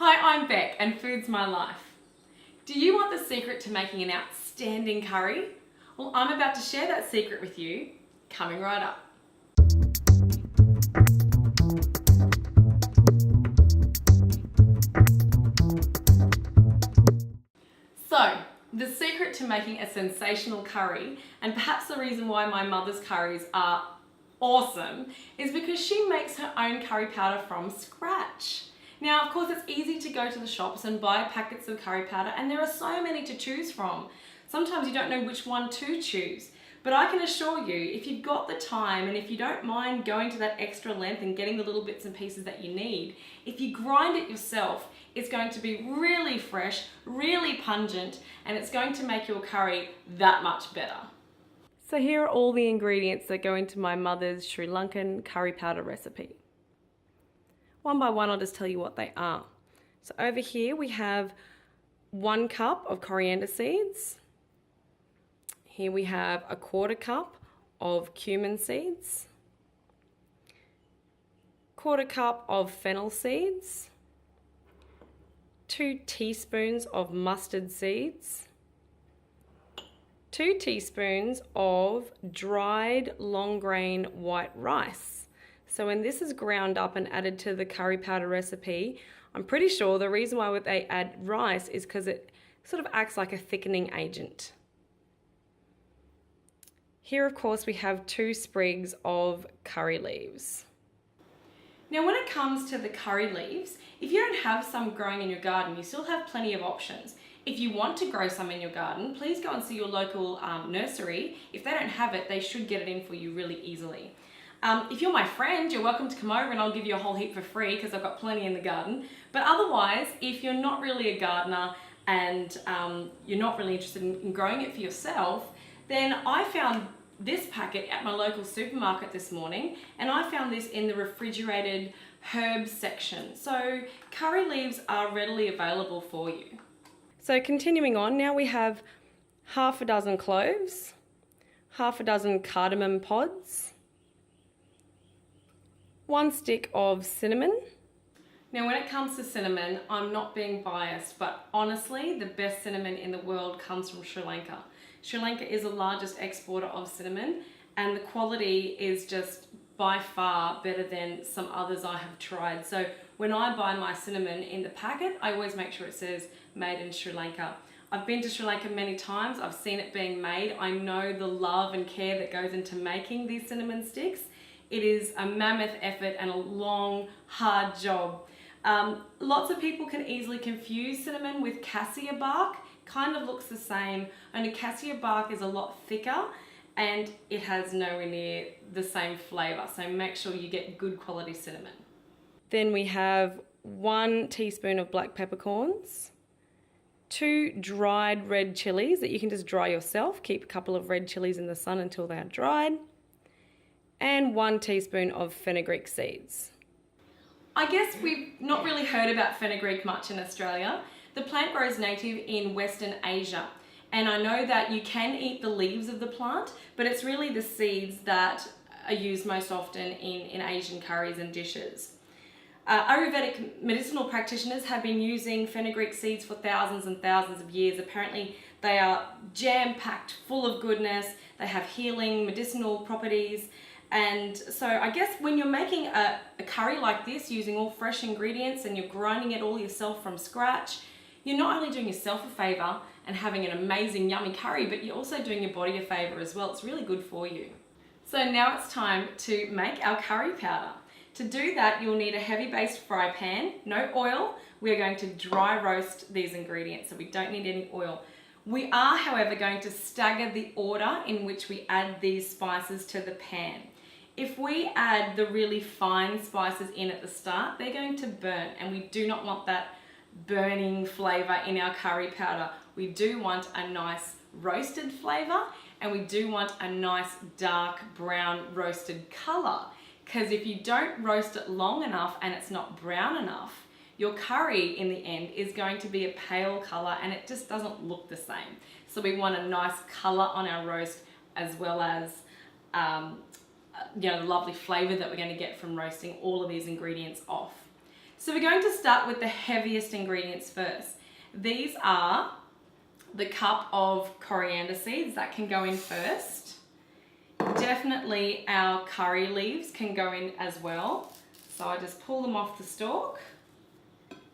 Hi, I'm Beck and Food's my life. Do you want the secret to making an outstanding curry? Well, I'm about to share that secret with you, coming right up. So, the secret to making a sensational curry, and perhaps the reason why my mother's curries are awesome, is because she makes her own curry powder from scratch. Now, of course, it's easy to go to the shops and buy packets of curry powder, and there are so many to choose from. Sometimes you don't know which one to choose. But I can assure you, if you've got the time and if you don't mind going to that extra length and getting the little bits and pieces that you need, if you grind it yourself, it's going to be really fresh, really pungent, and it's going to make your curry that much better. So here are all the ingredients that go into my mother's Sri Lankan curry powder recipe. One by one, I'll just tell you what they are. So over here we have 1 cup of coriander seeds. Here we have a 1/4 cup of cumin seeds, 1/4 cup of fennel seeds, 2 teaspoons of mustard seeds, 2 teaspoons of dried long grain white rice. So when this is ground up and added to the curry powder recipe, I'm pretty sure the reason why they add rice is because it sort of acts like a thickening agent. Here, of course, we have 2 sprigs of curry leaves. Now, when it comes to the curry leaves, if you don't have some growing in your garden, you still have plenty of options. If you want to grow some in your garden, please go and see your local nursery. If they don't have it, they should get it in for you really easily. If you're my friend, you're welcome to come over and I'll give you a whole heap for free because I've got plenty in the garden. But otherwise, if you're not really a gardener and you're not really interested in growing it for yourself, then I found this packet at my local supermarket this morning, and I found this in the refrigerated herbs section. So curry leaves are readily available for you. So continuing on, now we have 1/2 cloves, 1/2 cardamom pods, 1 stick of cinnamon. Now when it comes to cinnamon, I'm not being biased, but honestly, the best cinnamon in the world comes from Sri Lanka. Sri Lanka is the largest exporter of cinnamon, and the quality is just by far better than some others I have tried. So when I buy my cinnamon in the packet, I always make sure it says made in Sri Lanka. I've been to Sri Lanka many times, I've seen it being made. I know the love and care that goes into making these cinnamon sticks. It is a mammoth effort and a long, hard job. Lots of people can easily confuse cinnamon with cassia bark. Kind of looks the same, only cassia bark is a lot thicker and it has nowhere near the same flavour, so make sure you get good quality cinnamon. Then we have 1 teaspoon of black peppercorns, 2 dried red chilies that you can just dry yourself, keep a couple of red chilies in the sun until they are dried, and 1 teaspoon of fenugreek seeds. I guess we've not really heard about fenugreek much in Australia. The plant grows native in Western Asia, and I know that you can eat the leaves of the plant, but it's really the seeds that are used most often in Asian curries and dishes. Ayurvedic medicinal practitioners have been using fenugreek seeds for thousands and thousands of years. Apparently they are jam-packed full of goodness, they have healing medicinal properties. And so I guess when you're making a curry like this using all fresh ingredients and you're grinding it all yourself from scratch, you're not only doing yourself a favour and having an amazing yummy curry, but you're also doing your body a favour as well. It's really good for you. So now it's time to make our curry powder. To do that, you'll need a heavy based fry pan, no oil. We're going to dry roast these ingredients, so we don't need any oil. We are, however, going to stagger the order in which we add these spices to the pan. If we add the really fine spices in at the start, they're going to burn, and we do not want that burning flavour in our curry powder. We do want a nice roasted flavour, and we do want a nice dark brown roasted colour, because if you don't roast it long enough and it's not brown enough, your curry in the end is going to be a pale colour and it just doesn't look the same. So we want a nice colour on our roast, as well as the lovely flavour that we're going to get from roasting all of these ingredients off. So we're going to start with the heaviest ingredients first. These are the cup of coriander seeds that can go in first. Definitely our curry leaves can go in as well. So I just pull them off the stalk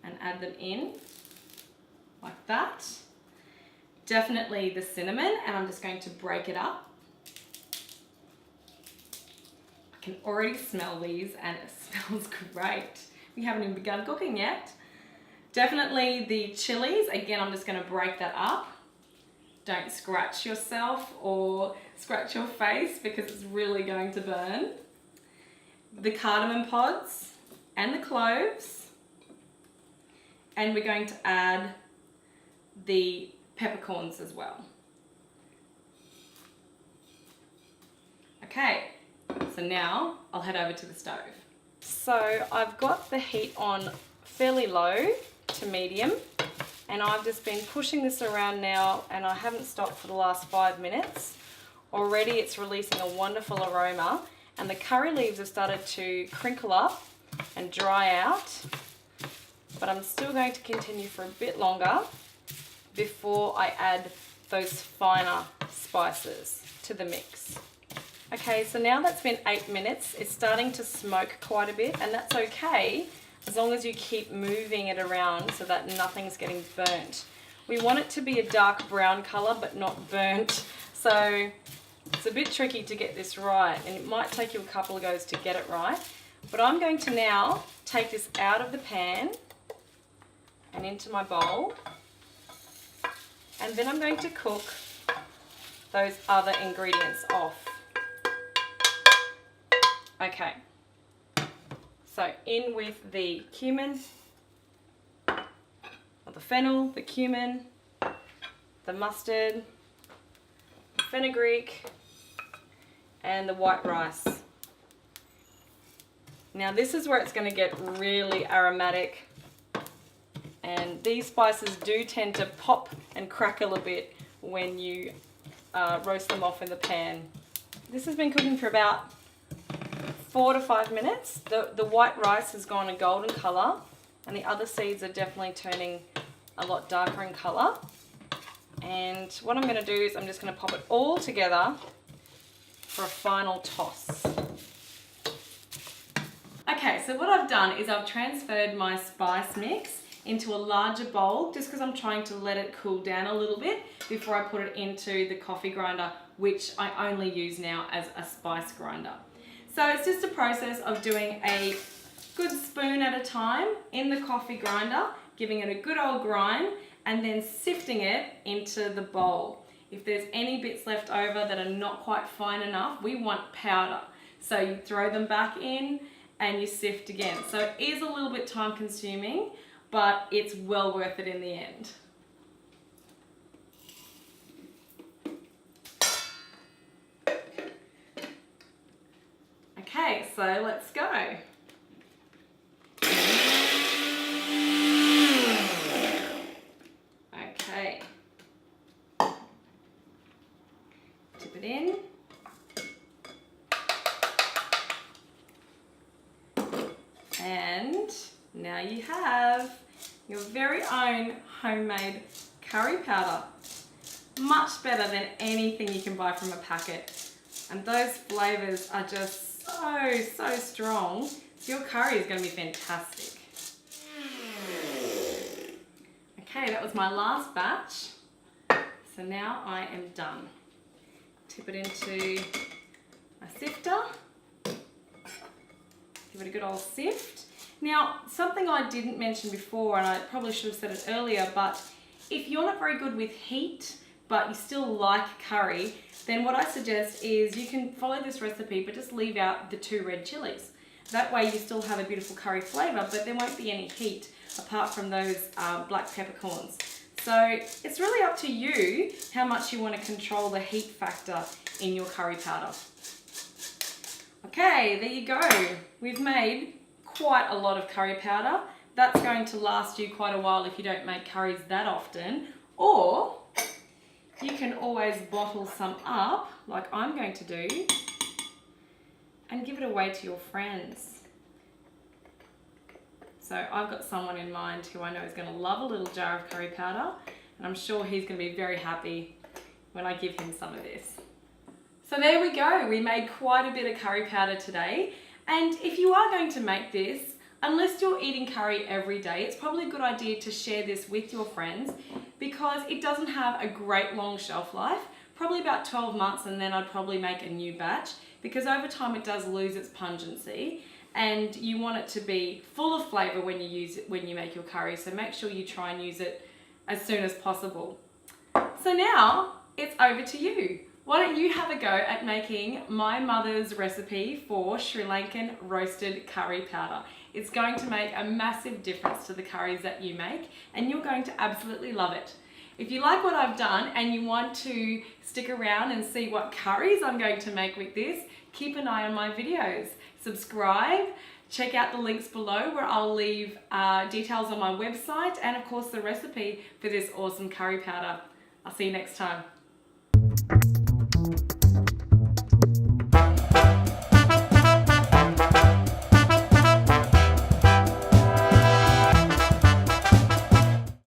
and add them in like that. Definitely the cinnamon, and I'm just going to break it up. I can already smell these and it smells great. We haven't even begun cooking yet. Definitely the chilies, again I'm just going to break that up. Don't scratch yourself or scratch your face because it's really going to burn. The cardamom pods and the cloves. And we're going to add the peppercorns as well. Okay, so now I'll head over to the stove. So I've got the heat on fairly low to medium, and I've just been pushing this around now, and I haven't stopped for the last 5 minutes. Already it's releasing a wonderful aroma, and the curry leaves have started to crinkle up and dry out, but I'm still going to continue for a bit longer before I add those finer spices to the mix. Okay, so now that's been 8 minutes, it's starting to smoke quite a bit, and that's okay as long as you keep moving it around so that nothing's getting burnt. We want it to be a dark brown colour but not burnt, so it's a bit tricky to get this right, and it might take you a couple of goes to get it right. But I'm going to now take this out of the pan and into my bowl, and then I'm going to cook those other ingredients off. Okay, so in with the cumin, or the fennel, the cumin, the mustard, the fenugreek, and the white rice. Now this is where it's going to get really aromatic, and these spices do tend to pop and crackle a bit when you roast them off in the pan. This has been cooking for about 4 to 5 minutes. The white rice has gone a golden colour, and the other seeds are definitely turning a lot darker in colour. And what I'm going to do is I'm just going to pop it all together for a final toss. Okay, so what I've done is I've transferred my spice mix into a larger bowl just because I'm trying to let it cool down a little bit before I put it into the coffee grinder, which I only use now as a spice grinder. So it's just a process of doing a good spoon at a time in the coffee grinder, giving it a good old grind, and then sifting it into the bowl. If there's any bits left over that are not quite fine enough, we want powder. So you throw them back in and you sift again. So it is a little bit time consuming, but it's well worth it in the end. Okay, so let's go. Okay. Tip it in. And now you have your very own homemade curry powder. Much better than anything you can buy from a packet. And those flavours are just so strong. So your curry is going to be fantastic. Okay, that was my last batch. So now I am done. Tip it into my sifter. Give it a good old sift. Now, something I didn't mention before, and I probably should have said it earlier, but if you're not very good with heat, but you still like curry, then what I suggest is you can follow this recipe, but just leave out the 2 red chilies. That way you still have a beautiful curry flavour, but there won't be any heat apart from those black peppercorns. So it's really up to you how much you want to control the heat factor in your curry powder. Okay, there you go. We've made quite a lot of curry powder. That's going to last you quite a while if you don't make curries that often, or you can always bottle some up, like I'm going to do, and give it away to your friends. So I've got someone in mind who I know is going to love a little jar of curry powder, and I'm sure he's going to be very happy when I give him some of this. So there we go, we made quite a bit of curry powder today, and if you are going to make this, unless you're eating curry every day, it's probably a good idea to share this with your friends because it doesn't have a great long shelf life, probably about 12 months, and then I'd probably make a new batch because over time it does lose its pungency, and you want it to be full of flavour when you make your curry, so make sure you try and use it as soon as possible. So now it's over to you. Why don't you have a go at making my mother's recipe for Sri Lankan roasted curry powder. It's going to make a massive difference to the curries that you make, and you're going to absolutely love it. If you like what I've done and you want to stick around and see what curries I'm going to make with this, keep an eye on my videos. Subscribe, check out the links below where I'll leave details on my website and of course the recipe for this awesome curry powder. I'll see you next time.